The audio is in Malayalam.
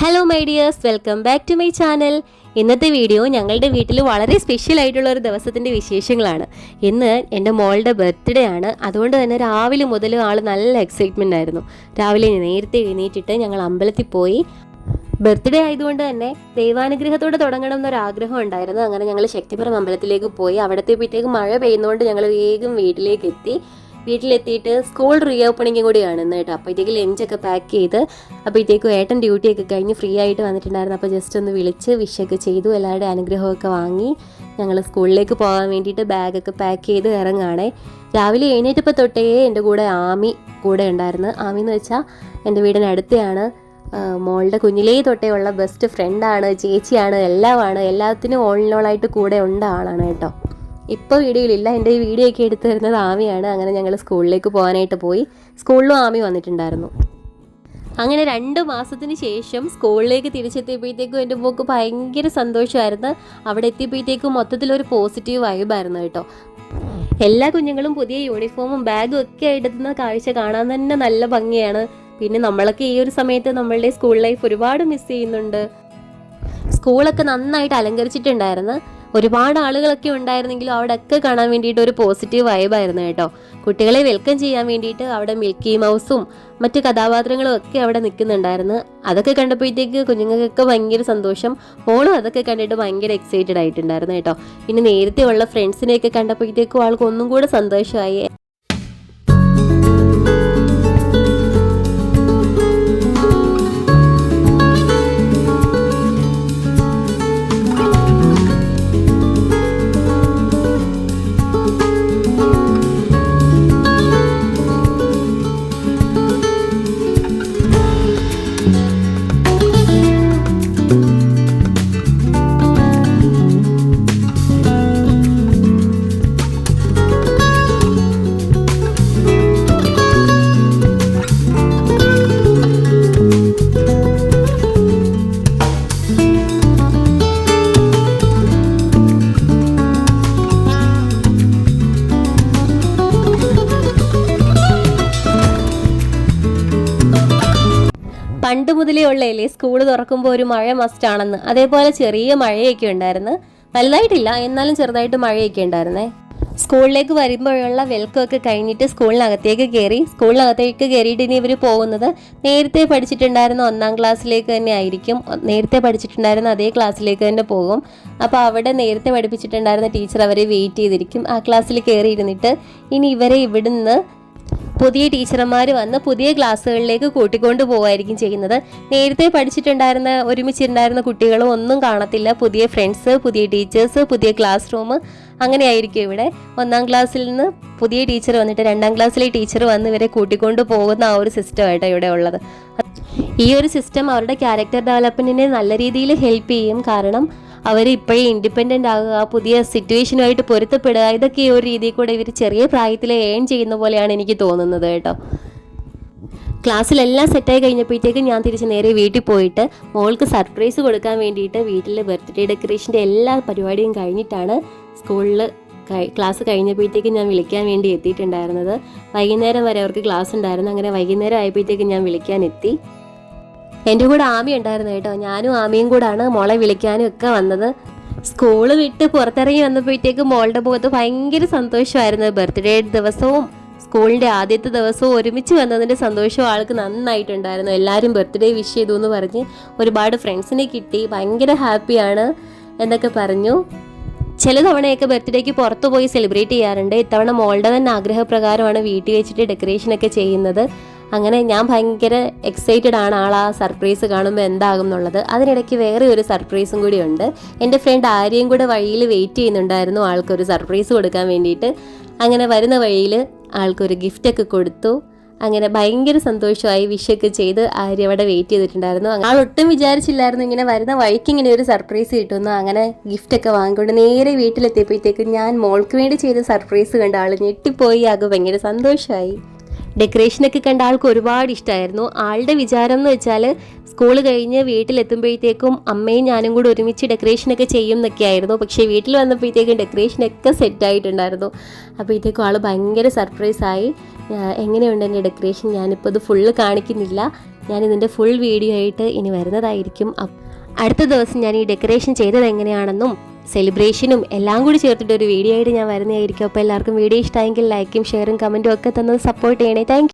Hello my dears, welcome back to my channel. ഇന്നത്തെ വീഡിയോ ഞങ്ങളുടെ വീട്ടിൽ വളരെ സ്പെഷ്യൽ ആയിട്ടുള്ള ഒരു ദിവസത്തിൻ്റെ വിശേഷങ്ങളാണ്. ഇന്ന് എൻ്റെ മോളുടെ ബർത്ത്ഡേ ആണ്. അതുകൊണ്ട് തന്നെ രാവിലെ മുതൽ ആൾ നല്ല എക്സൈറ്റ്മെൻ്റ് ആയിരുന്നു. രാവിലെ നേരത്തെ എഴുന്നേറ്റിട്ട് ഞങ്ങൾ അമ്പലത്തിൽ പോയി. ബർത്ത്ഡേ ആയതുകൊണ്ട് തന്നെ ദൈവാനുഗ്രഹത്തോടെ തുടങ്ങണം എന്നൊരാഗ്രഹം ഉണ്ടായിരുന്നു. അങ്ങനെ ഞങ്ങൾ ശക്തിപുരം അമ്പലത്തിലേക്ക് പോയി. അവിടത്തെപ്പോഴത്തേക്ക് മഴ പെയ്യുന്നതുകൊണ്ട് ഞങ്ങൾ വേഗം വീട്ടിലേക്ക് എത്തി. വീട്ടിലെത്തിയിട്ട് സ്കൂൾ റീ ഓപ്പണിങ്ങും കൂടിയാണ് ഇന്ന് കേട്ടോ. അപ്പോഴത്തേക്ക് ലഞ്ചൊക്കെ പാക്ക് ചെയ്ത് അപ്പോഴത്തേക്കും ഏട്ടൻ ഡ്യൂട്ടിയൊക്കെ കഴിഞ്ഞ് ഫ്രീ ആയിട്ട് വന്നിട്ടുണ്ടായിരുന്നു. അപ്പോൾ ജസ്റ്റ് ഒന്ന് വിളിച്ച് വിഷൊക്കെ ചെയ്തു, എല്ലാവരുടെ അനുഗ്രഹമൊക്കെ വാങ്ങി ഞങ്ങൾ സ്കൂളിലേക്ക് പോകാൻ വേണ്ടിയിട്ട് ബാഗൊക്കെ പാക്ക് ചെയ്ത് ഇറങ്ങുകയാണേ. രാവിലെ എഴുന്നേറ്റപ്പോൾ തൊട്ടേ എൻ്റെ കൂടെ ആമി കൂടെ ഉണ്ടായിരുന്നു. ആമി എന്ന് വെച്ചാൽ എൻ്റെ വീടിനടുത്തെയാണ്. മോളുടെ കുഞ്ഞിലേ തൊട്ടേ ഉള്ള ബെസ്റ്റ് ഫ്രണ്ടാണ്, ചേച്ചിയാണ്, എല്ലാമാണ്. എല്ലാത്തിനും ഓളിനോളായിട്ട് കൂടെ ഉണ്ട ആളാണ് കേട്ടോ. ഇപ്പോൾ വീഡിയോയിലില്ല, എൻ്റെ ഈ വീഡിയോ ഒക്കെ എടുത്തു തരുന്നത് ആമിയാണ്. അങ്ങനെ ഞങ്ങൾ സ്കൂളിലേക്ക് പോകാനായിട്ട് പോയി. സ്കൂളിലും ആമി വന്നിട്ടുണ്ടായിരുന്നു. അങ്ങനെ 2 മാസത്തിന് ശേഷം സ്കൂളിലേക്ക് തിരിച്ചെത്തിയപ്പോഴത്തേക്കും എൻ്റെ മോൾക്ക് ഭയങ്കര സന്തോഷമായിരുന്നു. അവിടെ എത്തിയപ്പോഴത്തേക്കും മൊത്തത്തിലൊരു പോസിറ്റീവ് വൈബായിരുന്നു കേട്ടോ. എല്ലാ കുഞ്ഞുങ്ങളും പുതിയ യൂണിഫോമും ബാഗും ഒക്കെ എടുത്തുന്ന കാഴ്ച കാണാൻ തന്നെ നല്ല ഭംഗിയാണ്. പിന്നെ നമ്മളൊക്കെ ഈ ഒരു സമയത്ത് നമ്മളുടെ സ്കൂൾ ലൈഫ് ഒരുപാട് മിസ് ചെയ്യുന്നുണ്ട്. സ്കൂളൊക്കെ നന്നായിട്ട് അലങ്കരിച്ചിട്ടുണ്ടായിരുന്നു. ഒരുപാട് ആളുകളൊക്കെ ഉണ്ടായിരുന്നെങ്കിലും അവിടെ ഒക്കെ കാണാൻ വേണ്ടിയിട്ട് ഒരു പോസിറ്റീവ് വൈബായിരുന്നു കേട്ടോ. കുട്ടികളെ വെൽക്കം ചെയ്യാൻ വേണ്ടിയിട്ട് അവിടെ മിൽക്കി മൗസും മറ്റു കഥാപാത്രങ്ങളും ഒക്കെ അവിടെ നിൽക്കുന്നുണ്ടായിരുന്നു. അതൊക്കെ കണ്ടപ്പോഴത്തേക്ക് കുഞ്ഞുങ്ങൾക്കൊക്കെ ഭയങ്കര സന്തോഷം. മോളും അതൊക്കെ കണ്ടിട്ട് ഭയങ്കര എക്സൈറ്റഡ് ആയിട്ടുണ്ടായിരുന്നു കേട്ടോ. പിന്നെ നേരത്തെ ഉള്ള ഫ്രണ്ട്സിനെയൊക്കെ കണ്ടപ്പോഴത്തേക്കും ആൾക്ക് ഒന്നും കൂടെ സന്തോഷമായി. പണ്ട് മുതലേ ഉള്ളതല്ലേ സ്കൂൾ തുറക്കുമ്പോൾ ഒരു മഴ മസ്റ്റാണെന്ന്. അതേപോലെ ചെറിയ മഴയൊക്കെ ഉണ്ടായിരുന്നു. വലുതായിട്ടില്ല, എന്നാലും ചെറുതായിട്ട് മഴയൊക്കെ ഉണ്ടായിരുന്നേ. സ്കൂളിലേക്ക് വരുമ്പോഴുള്ള വെൽക്കം ഒക്കെ കഴിഞ്ഞിട്ട് സ്കൂളിനകത്തേക്ക് കയറിയിട്ട് ഇനി ഇവർ പോകുന്നത് നേരത്തെ പഠിച്ചിട്ടുണ്ടായിരുന്ന 1ാം ക്ലാസ്സിലേക്ക് തന്നെ ആയിരിക്കും. നേരത്തെ പഠിച്ചിട്ടുണ്ടായിരുന്ന അതേ ക്ലാസ്സിലേക്ക് തന്നെ പോകും. അപ്പോൾ അവിടെ നേരത്തെ പഠിപ്പിച്ചിട്ടുണ്ടായിരുന്ന ടീച്ചർ അവരെ വെയിറ്റ് ചെയ്തിരിക്കും. ആ ക്ലാസ്സിൽ കയറിയിരുന്നിട്ട് ഇനി ഇവരെ ഇവിടുന്ന് പുതിയ ടീച്ചർമാർ വന്ന് പുതിയ ക്ലാസ്സുകളിലേക്ക് കൂട്ടിക്കൊണ്ട് പോവുമായിരിക്കും ചെയ്യുന്നത്. നേരത്തെ പഠിച്ചിട്ടുണ്ടായിരുന്ന ഒരുമിച്ചിട്ടുണ്ടായിരുന്ന കുട്ടികളും ഒന്നും കാണത്തില്ല. പുതിയ ഫ്രണ്ട്സ്, പുതിയ ടീച്ചേഴ്സ്, പുതിയ ക്ലാസ് റൂം, അങ്ങനെയായിരിക്കും ഇവിടെ. 1ാം ക്ലാസ്സിൽ നിന്ന് പുതിയ ടീച്ചർ വന്നിട്ട് 2ാം ക്ലാസ്സിലെ ടീച്ചർ വന്ന് ഇവരെ കൂട്ടിക്കൊണ്ട് പോകുന്ന ആ ഒരു സിസ്റ്റമായിട്ടോ ഇവിടെ ഉള്ളത്. ഈ ഒരു സിസ്റ്റം അവരുടെ ക്യാരക്ടർ ഡെവലപ്മെൻറ്റിനെ നല്ല രീതിയിൽ ഹെൽപ്പ് ചെയ്യും. കാരണം അവർ ഇപ്പോഴേ ഇൻഡിപെൻഡൻ്റ് ആകുക, പുതിയ സിറ്റുവേഷനുമായിട്ട് പൊരുത്തപ്പെടുക, ഇതൊക്കെ ഈ ഒരു രീതിയിൽ കൂടെ ഇവർ ചെറിയ പ്രായത്തിൽ ഏൺ ചെയ്യുന്ന പോലെയാണ് എനിക്ക് തോന്നുന്നത് കേട്ടോ. ക്ലാസ്സിലെല്ലാം സെറ്റായി കഴിഞ്ഞപ്പോഴത്തേക്കും ഞാൻ തിരിച്ച് നേരെ വീട്ടിൽ പോയിട്ട് മോൾക്ക് സർപ്രൈസ് കൊടുക്കാൻ വേണ്ടിയിട്ട് വീട്ടിൽ ബർത്ത്ഡേ ഡെക്കറേഷൻ്റെ എല്ലാ പരിപാടിയും കഴിഞ്ഞിട്ടാണ് സ്കൂളിൽ ക്ലാസ് കഴിഞ്ഞപ്പോഴത്തേക്കും ഞാൻ വിളിക്കാൻ വേണ്ടി എത്തിയിട്ടുണ്ടായിരുന്നത്. വൈകുന്നേരം വരെ അവർക്ക് ക്ലാസ് ഉണ്ടായിരുന്നു. അങ്ങനെ വൈകുന്നേരം ആയപ്പോഴത്തേക്കും ഞാൻ വിളിക്കാൻ എത്തി. എൻ്റെ കൂടെ ആമി ഉണ്ടായിരുന്നു കേട്ടോ. ഞാനും ആമിയും കൂടാണ് മോളെ വിളിക്കാനും ഒക്കെ വന്നത്. സ്കൂള് വിട്ട് പുറത്തിറങ്ങി വന്നപ്പോഴത്തേക്കും മോളുടെ മുഖത്ത് ഭയങ്കര സന്തോഷമായിരുന്നു. ബർത്ത്ഡേ ദിവസവും സ്കൂളിൻ്റെ ആദ്യത്തെ ദിവസവും ഒരുമിച്ച് വന്നതിൻ്റെ സന്തോഷവും ആൾക്ക് നന്നായിട്ടുണ്ടായിരുന്നു. എല്ലാവരും ബർത്ത്ഡേ വിഷ് ചെയ്തു എന്ന് പറഞ്ഞ് ഒരുപാട് ഫ്രണ്ട്സിനെ കിട്ടി, ഭയങ്കര ഹാപ്പിയാണ് എന്നൊക്കെ പറഞ്ഞു. ചില തവണയൊക്കെ ബർത്ത്ഡേക്ക് പുറത്തു പോയി സെലിബ്രേറ്റ് ചെയ്യാറുണ്ട്. ഇത്തവണ മോളുടെ തന്നെ ആഗ്രഹപ്രകാരമാണ് വീട്ടിൽ വെച്ചിട്ട് ഡെക്കറേഷനൊക്കെ ചെയ്യുന്നത്. അങ്ങനെ ഞാൻ ഭയങ്കര എക്സൈറ്റഡ് ആണ് ആ സർപ്രൈസ് കാണുമ്പോൾ എന്താകും എന്നുള്ളത്. അതിനിടയ്ക്ക് വേറെ ഒരു സർപ്രൈസും കൂടി ഉണ്ട്. എൻ്റെ ഫ്രണ്ട് ആരെയും കൂടെ വഴിയിൽ വെയിറ്റ് ചെയ്യുന്നുണ്ടായിരുന്നു ആൾക്കൊരു സർപ്രൈസ് കൊടുക്കാൻ വേണ്ടിയിട്ട്. അങ്ങനെ വരുന്ന വഴിയിൽ ആൾക്കൊരു ഗിഫ്റ്റൊക്കെ കൊടുത്തു. അങ്ങനെ ഭയങ്കര സന്തോഷമായി. വിഷൊക്കെ ചെയ്ത് ആര്യ അവിടെ വെയിറ്റ് ചെയ്തിട്ടുണ്ടായിരുന്നു. ആൾ ഒട്ടും വിചാരിച്ചില്ലായിരുന്നു ഇങ്ങനെ വരുന്ന വഴിക്ക് ഇങ്ങനെ ഒരു സർപ്രൈസ് കിട്ടുന്നു. അങ്ങനെ ഗിഫ്റ്റൊക്കെ വാങ്ങിക്കൊണ്ട് നേരെ വീട്ടിലെത്തിയപ്പോഴത്തേക്കും ഞാൻ മോൾക്ക് വേണ്ടി ചെയ്ത സർപ്രൈസ് കണ്ട് ആൾ ഞെട്ടിപ്പോയി. ആകെ ഭയങ്കര സന്തോഷമായി. ഡെക്കറേഷനൊക്കെ കണ്ട ആൾക്ക് ഒരുപാട് ഇഷ്ടമായിരുന്നു. ആളുടെ വിചാരം എന്ന് വെച്ചാൽ സ്കൂൾ കഴിഞ്ഞ് വീട്ടിലെത്തുമ്പോഴത്തേക്കും അമ്മയും ഞാനും കൂടി ഒരുമിച്ച് ഡെക്കറേഷനൊക്കെ ചെയ്യും എന്നൊക്കെ ആയിരുന്നു. പക്ഷേ വീട്ടിൽ വന്നപ്പോഴത്തേക്കും ഡെക്കറേഷനൊക്കെ സെറ്റായിട്ടുണ്ടായിരുന്നു. അപ്പോഴത്തേക്കും ആൾ ഭയങ്കര സർപ്രൈസായി. എങ്ങനെയുണ്ട് എൻ്റെ ഡെക്കറേഷൻ? ഞാനിപ്പോൾ ഇത് ഫുള്ള് കാണിക്കുന്നില്ല, ഞാനിതിൻ്റെ ഫുൾ വീഡിയോ ആയിട്ട് ഇനി വരുന്നതായിരിക്കും. അടുത്ത ദിവസം ഞാൻ ഈ ഡെക്കറേഷൻ ചെയ്തത് എങ്ങനെയാണെന്നും സെലിബ്രേഷനും എല്ലാം കൂടി ചേർത്തിട്ട് ഒരു വീഡിയോ ആയിട്ട് ഞാൻ വരുന്നതായിരിക്കും. അപ്പോൾ എല്ലാവർക്കും വീഡിയോ ഇഷ്ടമായെങ്കിൽ ലൈക്കും ഷെയറും കമൻറ്റും ഒക്കെ തന്നത് സപ്പോർട്ട് ചെയ്യണേ. താങ്ക്